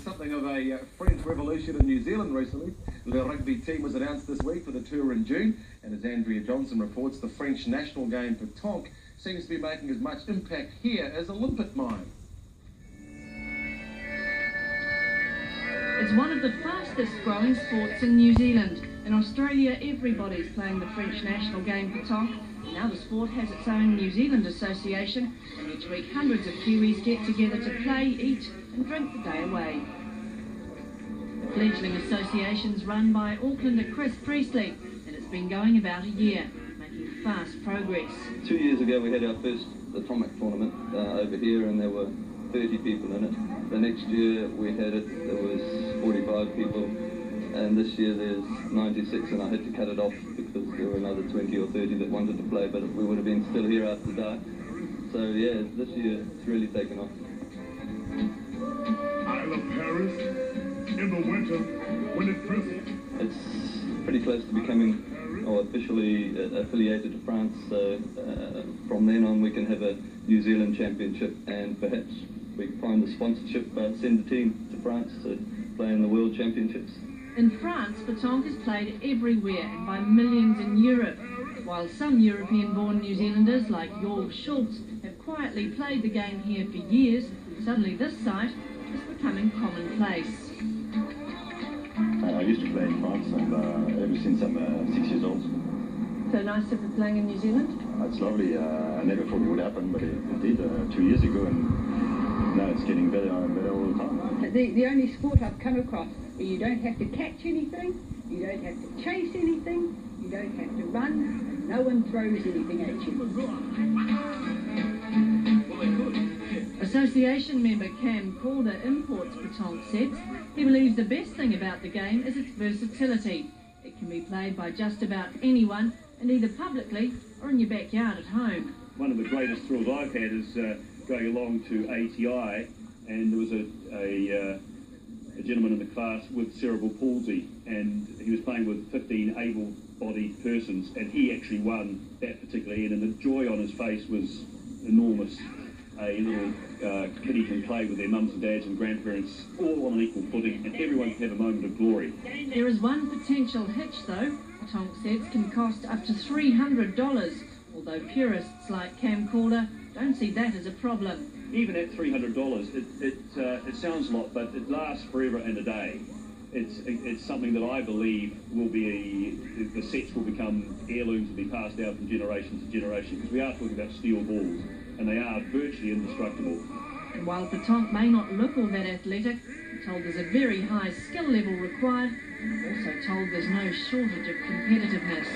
something of a French revolution in New Zealand recently. The rugby team was announced this week for the tour in June, and as Andrea Johnson reports, the French national game petanque seems to be making as much impact here as Olympic mine. It's one of the fastest growing sports in New Zealand. In Australia, everybody's playing the French national game petanque. Now the sport has its own New Zealand association, and each week hundreds of Kiwis get together to play, eat and drink the day away. The fledgling association's run by Aucklander Chris Priestley, and it's been going about a year, making fast progress. 2 years ago we had our first atomic tournament over here, and there were 30 people in it. The next year we had it, there was 45 people, and this year there's 96, and I had to cut it off because there were another 20 or 30 that wanted to play, but we would have been still here after dark. So yeah, this year it's really taken off. Isle of Paris, in the winter, when it drizzles. It's pretty close to becoming officially affiliated to France, so from then on we can have a New Zealand championship, and perhaps we can find the sponsorship, send a team to France to play in the World Championships. In France, petanque is played everywhere and by millions in Europe, while some European-born New Zealanders like Jorg Schultz have quietly played the game here for years. Suddenly this site is becoming commonplace. I used to play in France, and ever since I'm 6 years old. So nice to be playing in New Zealand? It's lovely. I never thought it would happen, but it did 2 years ago, and now it's getting better and better all the time. The only sport I've come across where you don't have to catch anything, you don't have to chase anything, you don't have to run, and no one throws anything at you. Association member Cam Calder imports petanque sets. He believes the best thing about the game is its versatility. It can be played by just about anyone, and either publicly or in your backyard at home. One of the greatest thrills I've had is going along to ATI, and there was a gentleman in the class with cerebral palsy, and he was playing with 15 able-bodied persons, and he actually won that particular end, and the joy on his face was enormous. A little kiddie can play with their mums and dads and grandparents all on an equal footing, and everyone can have a moment of glory. There is one potential hitch though. Petanque sets can cost up to $300, although purists like Cam Calder don't see that as a problem. Even at $300, it sounds a lot, but it lasts forever and a day. It's something that I believe will be, the sets will become heirlooms and be passed down from generation to generation, because we are talking about steel balls, and they are virtually indestructible. And while petanque may not look all that athletic, I'm told there's a very high skill level required, and I'm also told there's no shortage of competitiveness.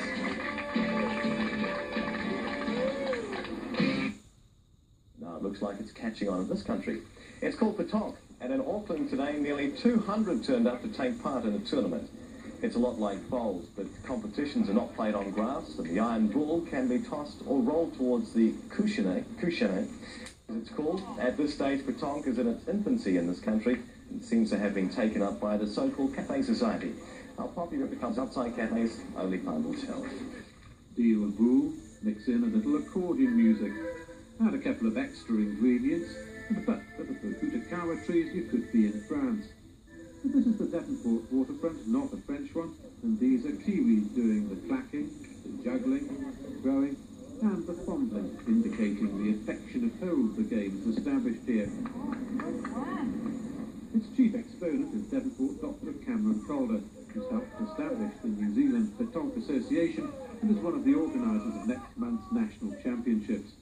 Now it looks like it's catching on in this country. It's called petanque, and in Auckland today nearly 200 turned up to take part in a tournament. It's a lot like bowls, but competitions are not played on grass, and the iron ball can be tossed or rolled towards the couchinet, as it's called. At this stage, petanque is in its infancy in this country, and seems to have been taken up by the so-called cafe society. How popular it becomes outside cafes, only time will tell. Deal a boule, mix in a little accordion music, add a couple of extra ingredients, and a butt of the Futakawa trees you could be in France. But this is the Devonport waterfront, not a French one, and these are Kiwis doing the clacking, the juggling, the throwing, and the fondling, indicating the affectionate hold the game has established here. Its chief exponent is Devonport Dr. Cameron Calder, who's helped establish the New Zealand Petanque Association and is one of the organisers of next month's national championships.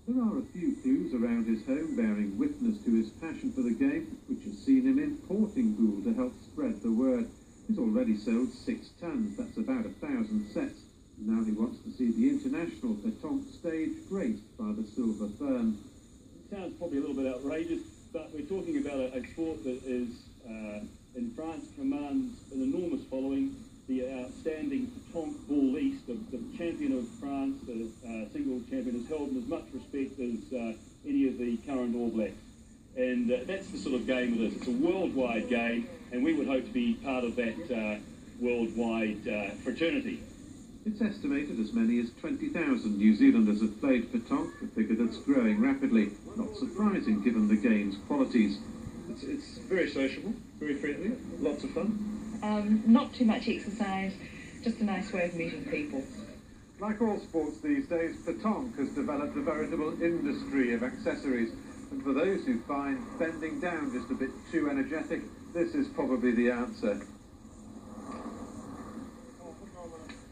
There are a few clues around his home bearing witness to his passion for the game, which has seen him importing boule to help spread the word. He's already sold 6 tons, that's about 1,000 sets. Now he wants to see the international petanque stage graced by the silver fern. It sounds probably a little bit outrageous, but we're talking about a sport that is, in France, commands an enormous following. The outstanding petanque ball east, the champion of France, the single champion, is held in as much respect as any of the current All Blacks. And that's the sort of game it is. It's a worldwide game, and we would hope to be part of that worldwide fraternity. It's estimated as many as 20,000 New Zealanders have played petanque, a figure that's growing rapidly. Not surprising given the game's qualities. It's very sociable, very friendly, lots of fun. Not too much exercise, just a nice way of meeting people. Like all sports these days, petanque has developed a veritable industry of accessories. And for those who find bending down just a bit too energetic, this is probably the answer.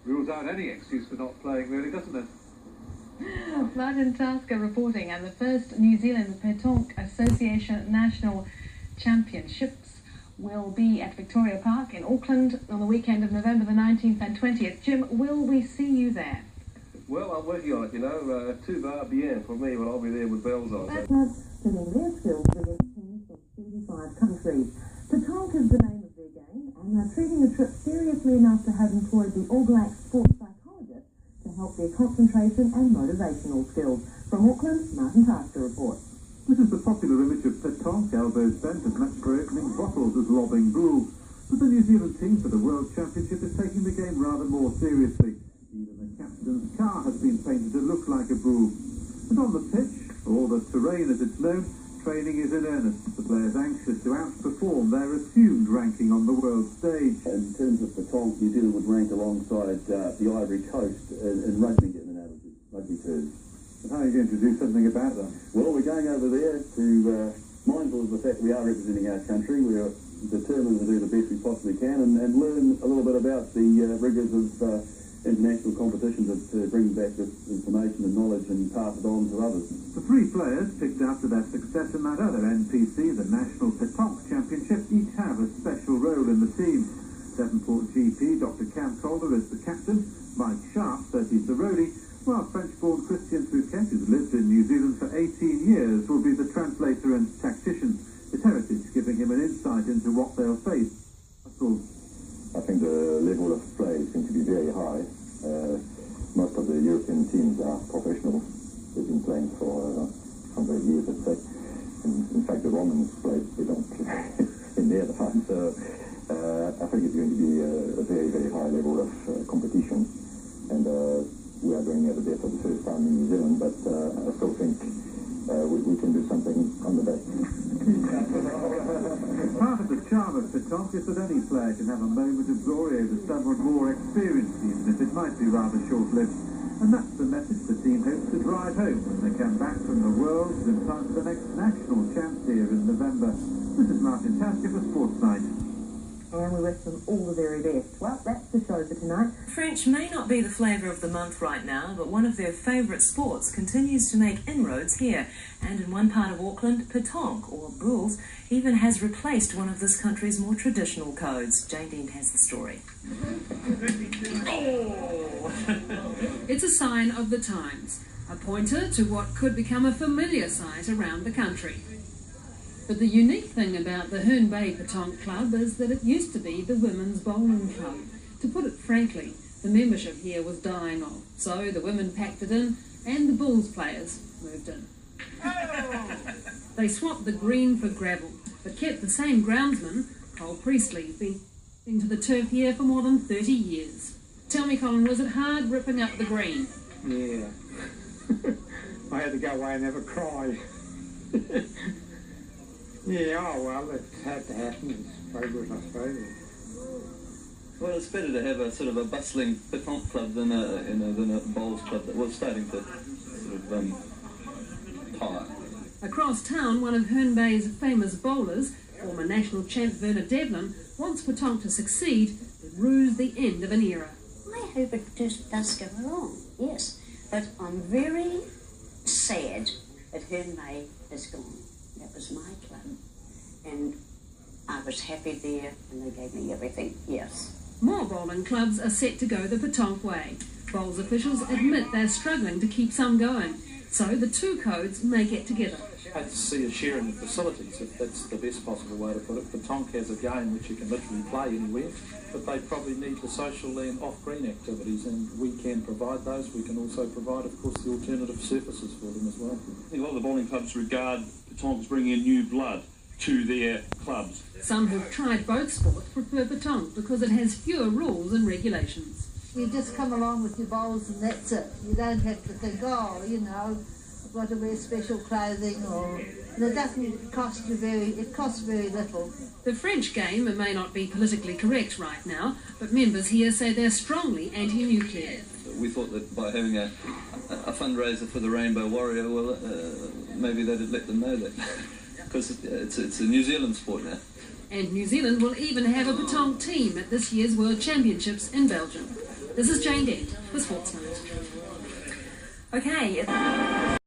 Rules out any excuse for not playing, really, doesn't it? Martin Tasker reporting, and the first New Zealand Petanque Association National Championships will be at Victoria Park in Auckland on the weekend of November the 19th and 20th. Jim, will we see you there? Well, I'm working on it, you know. Tout va bien for me when I'll be there with bells on. Clubs pitting their skills against teams from 35 countries. Petanque is the name of their game, and they're treating the trip seriously enough to have employed the All Black sports psychologist to help their concentration and motivational skills. From Auckland, Martin Tasker reports. This is the popular image of petanque, elbows bent as match for opening bottles as lobbing bull. But the New Zealand team for the World Championship is taking the game rather more seriously. Even the captain's car has been painted to look like a bull. And on the pitch, or the terrain as it's known, training is in earnest. The players anxious to outperform their assumed ranking on the world stage. In terms of petanque, New Zealand would rank alongside the Ivory Coast in rugby, getting an average rugby terms. And how are you going to do something about that? Well, we're going over there to, mindful of the fact we are representing our country, we are determined to do the best we possibly can and learn a little bit about the rigours of international competition to bring back this information and knowledge and pass it on to others. The three players picked after their success in that other NPC, the National Petanque Championship, each have a special role in the team. Devonport GP Dr. Cam Calder is the captain, Mike Sharp, 30's the roadie, while French-born Christian Fouquet, who's lived in New Zealand for 18 years, will be the translator and tactician, his heritage giving him an insight into what they'll face. I think the level of play seems to be very high. Most of the European teams are professional. They've been playing for 100 years, let's say. In fact, the Romans played in their time. So I think it's going to be a very, very high level of competition. And we are going over there for the first time in New Zealand, but I still think we can do something on the day. Part of the charm of petanque is that any player can have a moment of glory over someone more experienced, even if it might be rather short-lived. And that's the message the team hopes to drive home when they come back from the Worlds in time for the next national champs here in November. This is Martin Tasker for Sports Night. And we wish them all the very best. Well, that's the show for tonight. French may not be the flavour of the month right now, but one of their favourite sports continues to make inroads here. And in one part of Auckland, petanque, or boules, even has replaced one of this country's more traditional codes. Jane Dean has the story. It's a sign of the times, a pointer to what could become a familiar sight around the country. But the unique thing about the Herne Bay Petanque Club is that it used to be the Women's Bowling Club. To put it frankly, the membership here was dying off, so the women packed it in and the Bulls players moved in. They swapped the green for gravel, but kept the same groundsman, Cole Priestley, been into the turf here for more than 30 years. Tell me, Colin, was it hard ripping up the green? Yeah. I had to go away and have a cry. Yeah, oh well, it had to happen. It's favourite, I suppose. Well, it's better to have a sort of a bustling petanque club than a bowls club that was starting to sort of tire. Across town, one of Herne Bay's famous bowlers, former national champ Werner Devlin, wants petanque to succeed, but rues the end of an era. I hope it just does go along, yes. But I'm very sad that Herne Bay is gone. That was my club, and I was happy there, and they gave me everything, yes. More bowling clubs are set to go the petanque way. Bowls officials admit they're struggling to keep some going, so the two codes may get together. I'd like to see a share in the facilities, if that's the best possible way to put it. Petanque has a game which you can literally play anywhere, but they probably need the social and off-green activities, and we can provide those. We can also provide, of course, the alternative surfaces for them as well. I think a lot of the bowling clubs regard petanque as bringing in new blood to their clubs. Some who've tried both sports prefer petanque because it has fewer rules and regulations. You just come along with your bowls and that's it. You don't have to think, oh, you know, got to wear special clothing, or it doesn't cost you it costs very little. The French game may not be politically correct right now, but members here say they're strongly anti-nuclear. We thought that by having a fundraiser for the Rainbow Warrior, well, maybe that'd let them know that, because it's a New Zealand sport now. And New Zealand will even have a petanque team at this year's World Championships in Belgium. This is Jane Dent for Sports Night. Okay.